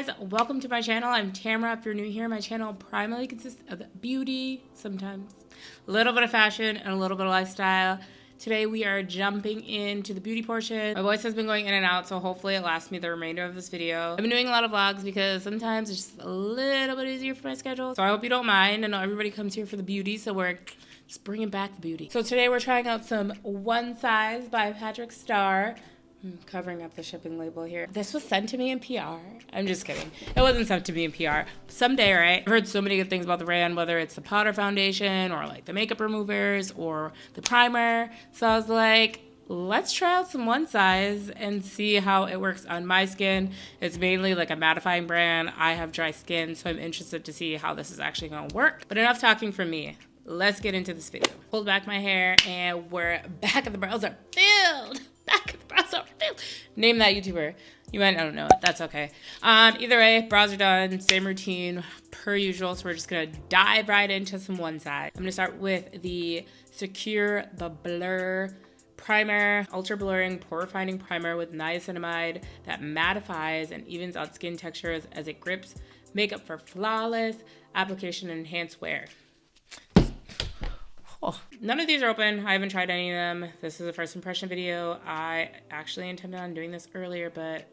guys, welcome to my channel. I'm Tamara. If you're new here, my channel primarily consists of beauty, sometimes a little bit of fashion, and a little bit of lifestyle. Today we are jumping into the beauty portion. My voice has been going in and out, so hopefully it lasts me the remainder of this video. I've been doing a lot of vlogs because sometimes it's just a little bit easier for my schedule. So I hope you don't mind. I know everybody comes here for the beauty, so we're just bringing back the beauty. So today we're trying out some One Size by Patrick Starr. I'm covering up the shipping label here. This was sent to me in PR. I'm just kidding. It wasn't sent to me in PR. Someday, right? I've heard so many good things about the brand, whether it's the powder foundation or like the makeup removers or the primer. So I was like, let's try out some One Size and see how it works on my skin. It's mainly like a mattifying brand. I have dry skin, so I'm interested to see how this is actually gonna work. But enough talking from me. Let's get into this video. Pulled back my hair and we're back at the brows are filled. Back at the brows are filled. Name that YouTuber. You might not know it. That's okay. Either way, brows are done. Same routine per usual. So we're just gonna dive right into some One Size. I'm gonna start with the Secure the Blur primer, ultra blurring pore refining primer with niacinamide that mattifies and evens out skin textures as it grips makeup for flawless application and enhanced wear. Oh, none of these are open. I haven't tried any of them. This is a first impression video. I actually intended on doing this earlier, but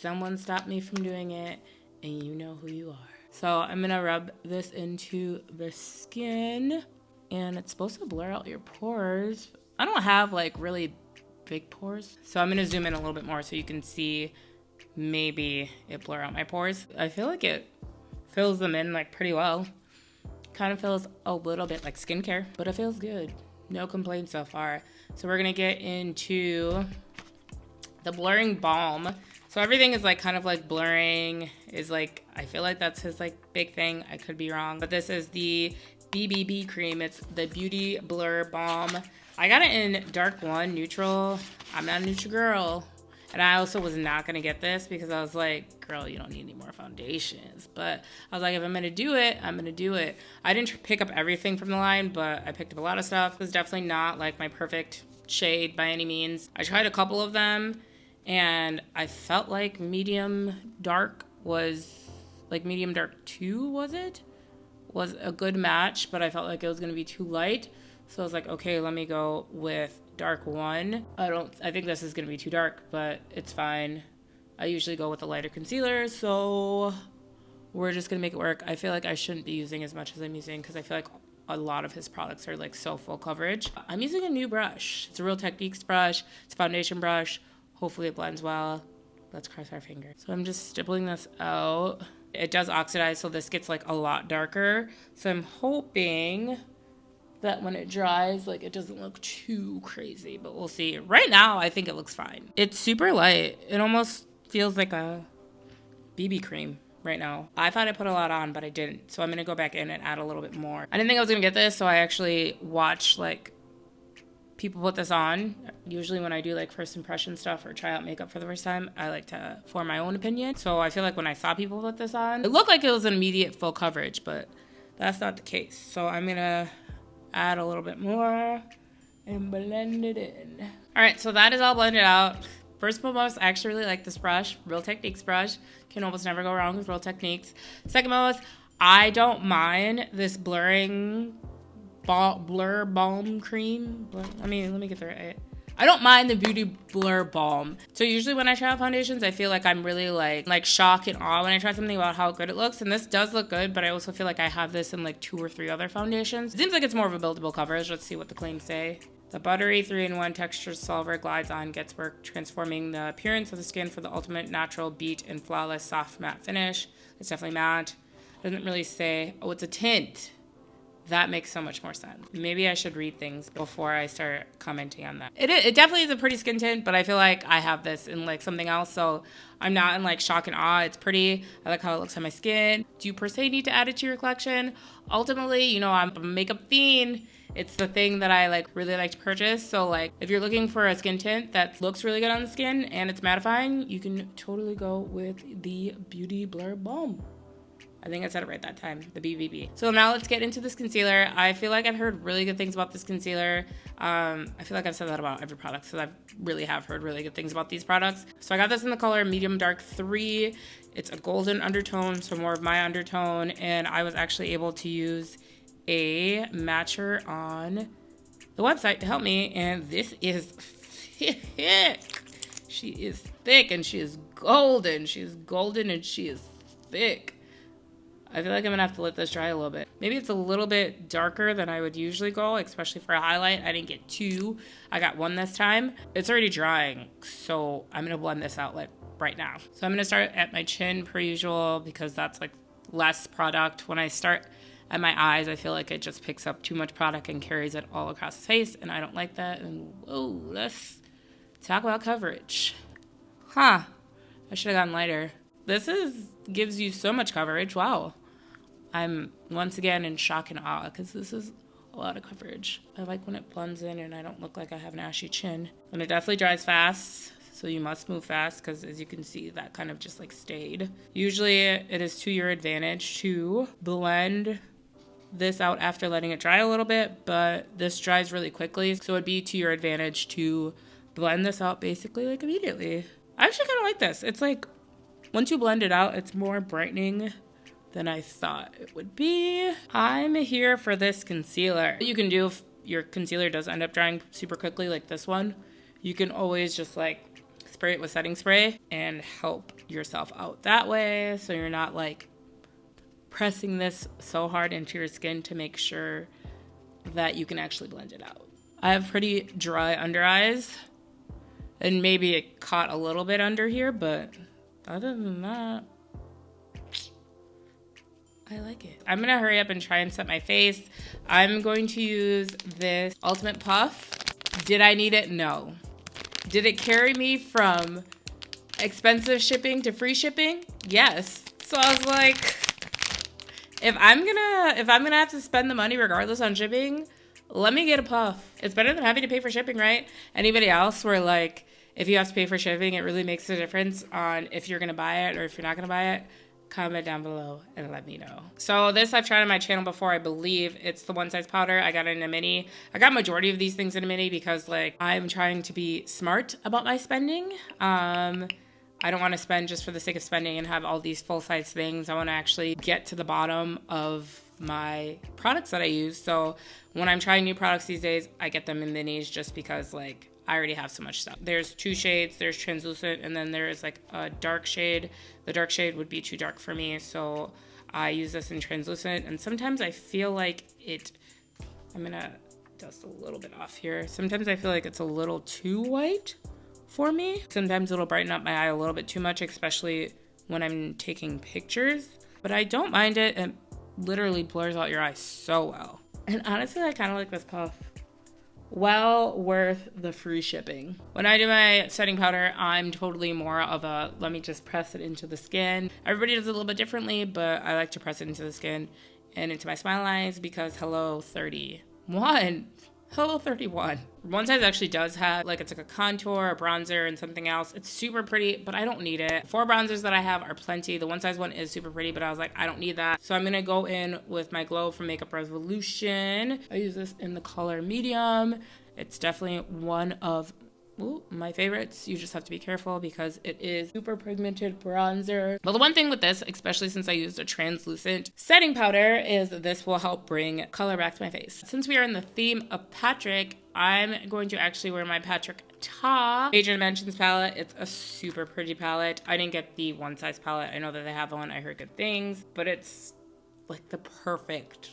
someone stopped me from doing it, and you know who you are. So I'm gonna rub this into the skin, and it's supposed to blur out your pores. I don't have like really big pores, so I'm gonna zoom in a little bit more so you can see maybe it blur out my pores. I feel like it fills them in like pretty well. Kind of feels a little bit like skincare, but it feels good. No complaints so far. So we're gonna get into the blurring balm. So everything is like kind of like blurring is like, I feel like that's his like big thing. I could be wrong, but this is the BBB cream. It's the Beauty Blur Balm. I got it in dark 1, neutral. I'm not a neutral girl. And I also was not gonna get this because I was like, girl, you don't need any more foundations. But I was like, if I'm gonna do it, I'm gonna do it. I didn't pick up everything from the line, but I picked up a lot of stuff. It was definitely not like my perfect shade by any means. I tried a couple of them and I felt like medium dark was, like medium dark 2, was a good match, but I felt like it was gonna be too light. So I was like, okay, let me go with dark 1. I think this is gonna be too dark, but it's fine. I usually go with a lighter concealer, so we're just gonna make it work. I feel like I shouldn't be using as much as I'm using because I feel like a lot of his products are like so full coverage. I'm using a new brush. It's a Real Techniques brush. It's a foundation brush. Hopefully it blends well. Let's cross our fingers. So I'm just stippling this out. It does oxidize, so this gets like a lot darker. So I'm hoping that when it dries, like it doesn't look too crazy, but we'll see. Right now, I think it looks fine. It's super light. It almost feels like a BB cream right now. I thought I put a lot on, but I didn't. So I'm gonna go back in and add a little bit more. I didn't think I was gonna get this, so I actually watched like people put this on. Usually when I do like first impression stuff or try out makeup for the first time, I like to form my own opinion. So I feel like when I saw people put this on, it looked like it was an immediate full coverage, but that's not the case. So I'm gonna add a little bit more and blend it in. All right, so that is all blended out. First and foremost, I actually really like this brush, Real Techniques brush. Can almost never go wrong with Real Techniques. Second most, I don't mind this blur balm cream. Let me get the right. I don't mind the Beauty Blur Balm. So usually when I try out foundations, I feel like I'm really like shocked and awe when I try something about how good it looks. And this does look good, but I also feel like I have this in like 2 or 3 other foundations. It seems like it's more of a buildable coverage. Let's see what the claims say. The buttery 3-in-1 texture solver glides on, gets work, transforming the appearance of the skin for the ultimate natural beat and flawless soft matte finish. It's definitely matte. Doesn't really say, oh, it's a tint. That makes so much more sense. Maybe I should read things before I start commenting on that. It definitely is a pretty skin tint, but I feel like I have this in like something else, so I'm not in like shock and awe. It's pretty. I like how it looks on my skin. Do you per se need to add it to your collection? Ultimately, you know, I'm a makeup fiend. It's the thing that I like really like to purchase. So like if you're looking for a skin tint that looks really good on the skin and it's mattifying, you can totally go with the Beauty Blur Balm. I think I said it right that time, the BBB. So now let's get into this concealer. I feel like I've heard really good things about this concealer. I feel like I've said that about every product, so I really have heard really good things about these products. So I got this in the color Medium Dark 3. It's a golden undertone, so more of my undertone, and I was actually able to use a matcher on the website to help me, and this is thick. She is thick, and she is golden. She is golden, and she is thick. I feel like I'm gonna have to let this dry a little bit. Maybe it's a little bit darker than I would usually go, especially for a highlight. I didn't get 2. I got 1 this time. It's already drying, so I'm gonna blend this out like right now. So I'm gonna start at my chin per usual because that's like less product. When I start at my eyes, I feel like it just picks up too much product and carries it all across the face, and I don't like that. And whoa, let's talk about coverage. I should have gone lighter. This gives you so much coverage. Wow. I'm once again in shock and awe because this is a lot of coverage. I like when it blends in and I don't look like I have an ashy chin. And it definitely dries fast, so you must move fast because as you can see, that kind of just like stayed. Usually it is to your advantage to blend this out after letting it dry a little bit, but this dries really quickly, so it'd be to your advantage to blend this out basically like immediately. I actually kind of like this. It's like once you blend it out, it's more brightening than I thought it would be. I'm here for this concealer. What you can do if your concealer does end up drying super quickly like this one, you can always just like spray it with setting spray and help yourself out that way, so you're not like pressing this so hard into your skin to make sure that you can actually blend it out. I have pretty dry under eyes, and maybe it caught a little bit under here, but other than that, I like it. I'm gonna hurry up and try and set my face. I'm going to use this Ultimate Puff. Did I need it? No. Did it carry me from expensive shipping to free shipping? Yes. So I was like, if I'm gonna have to spend the money regardless on shipping, let me get a puff. It's better than having to pay for shipping, right? Anybody else where like, if you have to pay for shipping, it really makes a difference on if you're gonna buy it or if you're not gonna buy it? Comment down below and let me know. So this I've tried on my channel before. I believe it's the One Size Powder. I got it in a mini. I got majority of these things in a mini because like I'm trying to be smart about my spending. I don't want to spend just for the sake of spending and have all these full-size things. I want to actually get to the bottom of my products that I use. So when I'm trying new products these days, I get them in minis just because like I already have so much stuff. There's 2 shades, there's translucent, and then there is like a dark shade. The dark shade would be too dark for me, so I use this in translucent, and sometimes I feel like I'm gonna dust a little bit off here. Sometimes I feel like it's a little too white for me. Sometimes it'll brighten up my eye a little bit too much, especially when I'm taking pictures, but I don't mind it. It literally blurs out your eyes so well. And honestly, I kind of like this puff. Well worth the free shipping. When I do my setting powder, I'm totally more of a let me just press it into the skin. Everybody does it a little bit differently, but I like to press it into the skin and into my smile lines because hello 31. Hello 31. One Size actually does have like it's like a contour, a bronzer, and something else. It's super pretty, but I don't need it. 4 bronzers that I have are plenty. The One Size one is super pretty, but I was like, I don't need that. So I'm gonna go in with my Glow from Makeup Revolution. I use this in the color medium. It's definitely one of my favorites. You just have to be careful because it is super pigmented bronzer. Well, the one thing with this, especially since I used a translucent setting powder, is this will help bring color back to my face. Since we are in the theme of Patrick, I'm going to actually wear my Patrick top Major Dimensions palette. It's a super pretty palette. I didn't get the One Size palette. I know that they have one. I heard good things, but it's like the perfect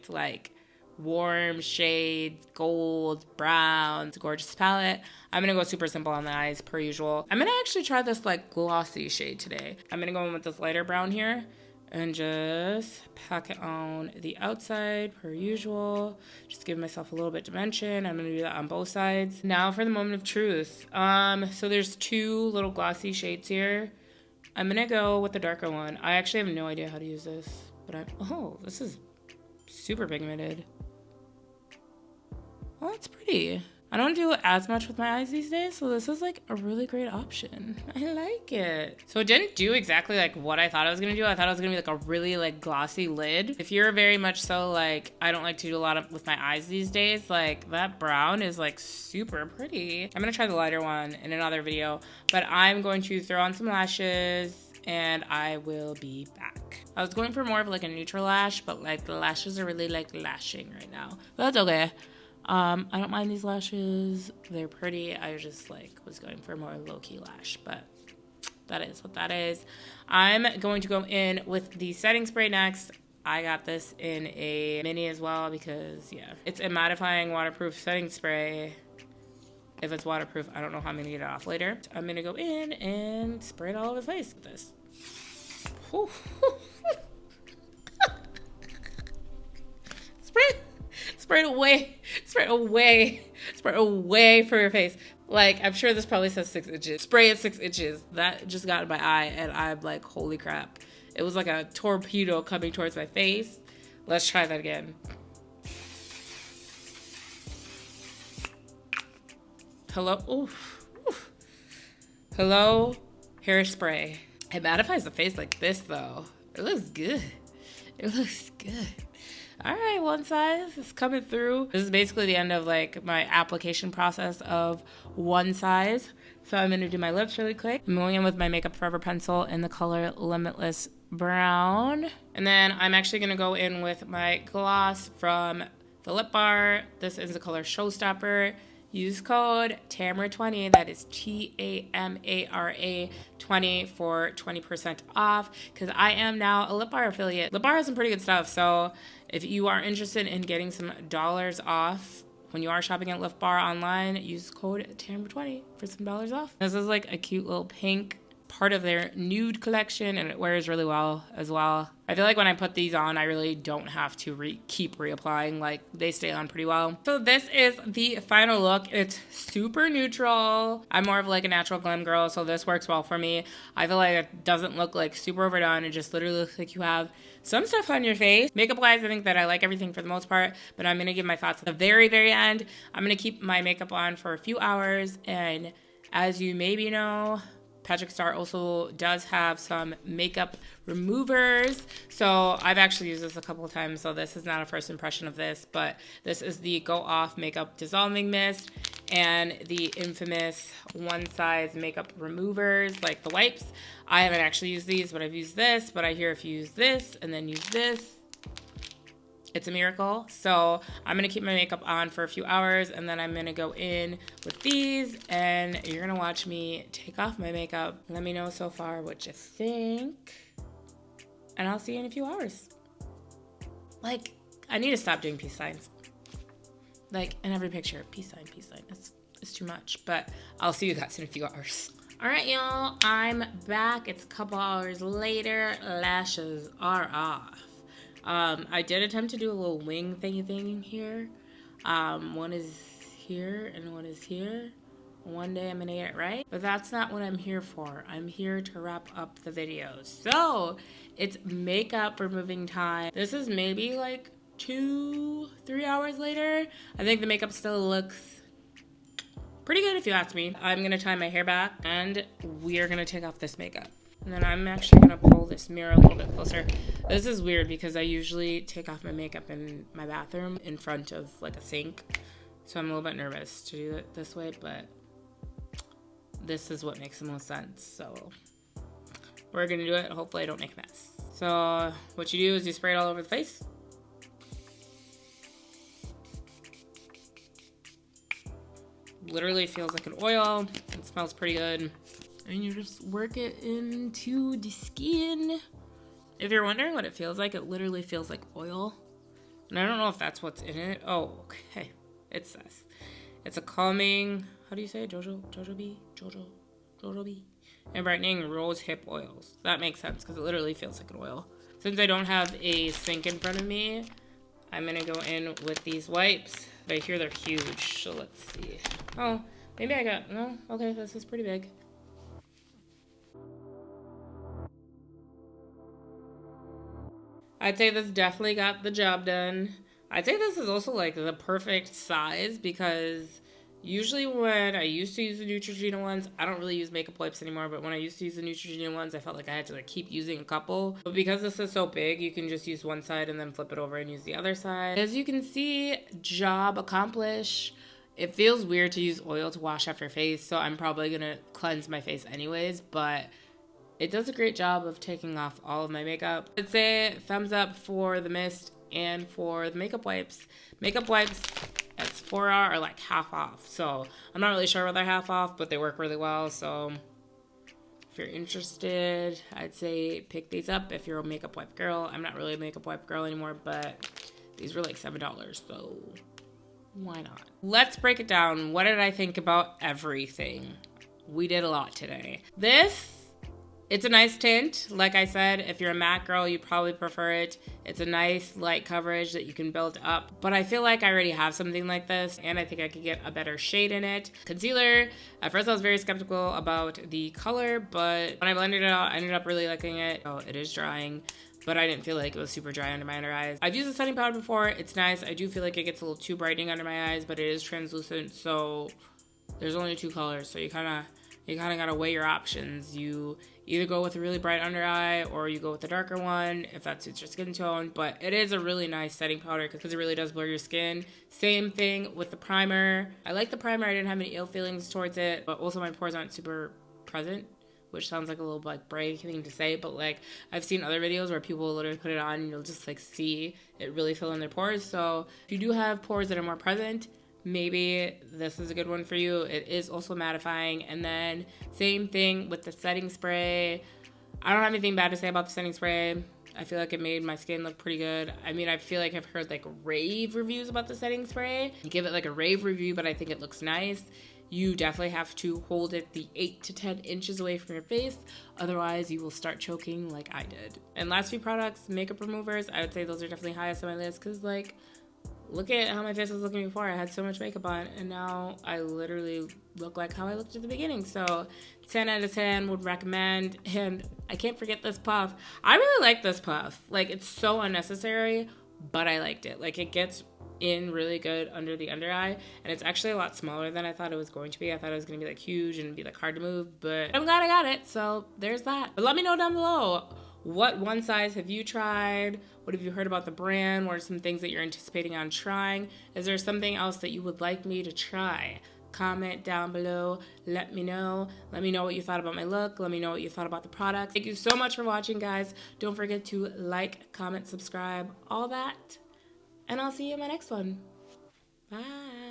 like warm shades, gold, browns, gorgeous palette. I'm gonna go super simple on the eyes per usual. I'm gonna actually try this like glossy shade today. I'm gonna go in with this lighter brown here and just pack it on the outside per usual. Just give myself a little bit dimension. I'm gonna do that on both sides. Now for the moment of truth. So there's 2 little glossy shades here. I'm gonna go with the darker one. I actually have no idea how to use this, but this is super pigmented. Oh, that's pretty. I don't do as much with my eyes these days, so this is like a really great option. I like it. So it didn't do exactly like what I thought I was gonna do. I thought it was gonna be like a really like glossy lid. If you're very much so like, I don't like to do a lot with my eyes these days, like that brown is like super pretty. I'm gonna try the lighter one in another video, but I'm going to throw on some lashes and I will be back. I was going for more of like a neutral lash, but like the lashes are really like lashing right now. But that's okay. I don't mind these lashes. They're pretty. I just like was going for a more low-key lash, but that is what that is. I'm going to go in with the setting spray next. I got this in a mini as well because, yeah, it's a mattifying waterproof setting spray. If it's waterproof, I don't know how I'm going to get it off later. I'm going to go in and spray it all over the face with this. Spray it away from your face. Like, I'm sure this probably says 6 inches. Spray it 6 inches. That just got in my eye, and I'm like, holy crap. It was like a torpedo coming towards my face. Let's try that again. Hello? Oof. Oof. Hello? Hairspray. It mattifies the face like this, though. It looks good. It looks good. All right, one size is coming through. This is basically the end of like my application process of one size. So I'm gonna do my lips really quick. I'm going in with my Makeup Forever pencil in the color Limitless Brown. And then I'm actually gonna go in with my gloss from the lip bar. This is the color Showstopper. Use code TAMAHRRAH20, that is TAMAHRRAH 20 for 20% off, because I am now a lip bar affiliate. Lip bar has some pretty good stuff, so if you are interested in getting some dollars off when you are shopping at Lip Bar online, use code TAMAHRRAH20 for some dollars off. This is like a cute little pink part of their nude collection, and it wears really well as well. I feel like when I put these on, I really don't have to keep reapplying. Like, they stay on pretty well. So this is the final look. It's super neutral. I'm more of like a natural glam girl, so this works well for me. I feel like it doesn't look like super overdone. It just literally looks like you have some stuff on your face. Makeup wise, I think that I like everything for the most part, but I'm gonna give my thoughts at the very, very end. I'm gonna keep my makeup on for a few hours, and as you maybe know, Patrick Star also does have some makeup removers. So I've actually used this a couple of times, so this is not a first impression of this, but this is the Go Off Makeup Dissolving Mist and the infamous one size makeup removers, like the wipes. I haven't actually used these, but I've used this, but I hear if you use this and then use this, it's a miracle. So I'm gonna keep my makeup on for a few hours, and then I'm gonna go in with these, and you're gonna watch me take off my makeup. Let me know so far what you think, and I'll see you in a few hours. Like, I need to stop doing peace signs. Like, in every picture, peace sign, peace sign. It's too much, but I'll see you guys in a few hours. All right, y'all, I'm back. It's a couple hours later. Lashes are off. I did attempt to do a little wing thingy thing here. One is here and one is here. One day I'm gonna get it right, but that's not what I'm here for. I'm here to wrap up the video. So it's makeup removing time. This is maybe like 2-3 hours later. I think the makeup still looks pretty good if you ask me. I'm gonna tie my hair back and we are gonna take off this makeup. And then I'm actually gonna pull this mirror a little bit closer. This is weird because I usually take off my makeup in my bathroom in front of like a sink. So I'm a little bit nervous to do it this way, but this is what makes the most sense. So we're gonna do it. Hopefully I don't make a mess. So what you do is you spray it all over the face. Literally feels like an oil. It smells pretty good. And you just work it into the skin. If you're wondering what it feels like, it literally feels like oil. And I don't know if that's what's in it. Oh, okay. It says it's a calming, how do you say it? Jojoba? And brightening rose hip oils. That makes sense because it literally feels like an oil. Since I don't have a sink in front of me, I'm gonna go in with these wipes. I hear they're huge, so let's see. Oh, maybe I got, no, okay, this is pretty big. I'd say this definitely got the job done. I'd say this is also like the perfect size because Usually when I used to use the Neutrogena ones, I don't really use makeup wipes anymore, but when I used to use the Neutrogena ones, I felt like I had to like keep using a couple. But because this is so big, you can just use one side and then flip it over and use the other side. As you can see, job accomplished. It feels weird to use oil to wash off your face, so I'm probably gonna cleanse my face anyways, but it does a great job of taking off all of my makeup. I'd say thumbs up for the mist and for the makeup wipes. Makeup wipes at Sephora are like half off, so I'm not really sure whether they're half off, but they work really well. So if you're interested, I'd say pick these up if you're a makeup wipe girl. I'm not really a makeup wipe girl anymore, but these were like $7, so why not? Let's break it down. What did I think about everything? We did a lot today. It's a nice tint. Like I said, if you're a matte girl, you probably prefer it. It's a nice light coverage that you can build up. But I feel like I already have something like this, and I think I could get a better shade in it. Concealer, at first I was very skeptical about the color, but when I blended it out, I ended up really liking it. Oh, it is drying, but I didn't feel like it was super dry under my under eyes. I've used a setting powder before. It's nice. I do feel like it gets a little too brightening under my eyes, but it is translucent, so there's only 2 colors, so you kind of gotta weigh your options. You either go with a really bright under eye or you go with the darker one if that suits your skin tone. But it is a really nice setting powder because it really does blur your skin. Same thing with the primer. I like the primer. I didn't have any ill feelings towards it, but also my pores aren't super present, which sounds like a little like brave thing to say, but like I've seen other videos where people will literally put it on and you'll just like see it really fill in their pores. So if you do have pores that are more present, maybe this is a good one for you. It is also mattifying. And then same thing with the setting spray. I don't have anything bad to say about the setting spray. I feel like it made my skin look pretty good. I mean, I feel like I've heard like rave reviews about the setting spray. You give it like a rave review, but I think it looks nice. You definitely have to hold it the 8 to 10 inches away from your face. Otherwise, you will start choking like I did. And last few products, makeup removers, I would say those are definitely highest on my list because like, look at how my face was looking before. I had so much makeup on, and now I literally look like how I looked at the beginning. So 10 out of 10 would recommend. And I can't forget this puff. I really like this puff. Like, it's so unnecessary, but I liked it. Like, it gets in really good under the under eye, and it's actually a lot smaller than I thought it was going to be. I thought it was going to be like huge and be like hard to move, but I'm glad I got it. So there's that. But let me know down below, what one size have you tried? What have you heard about the brand? What are some things that you're anticipating on trying? Is there something else that you would like me to try? Comment down below. Let me know. Let me know what you thought about my look. Let me know what you thought about the product. Thank you so much for watching, guys. Don't forget to like, comment, subscribe, all that. And I'll see you in my next one. Bye.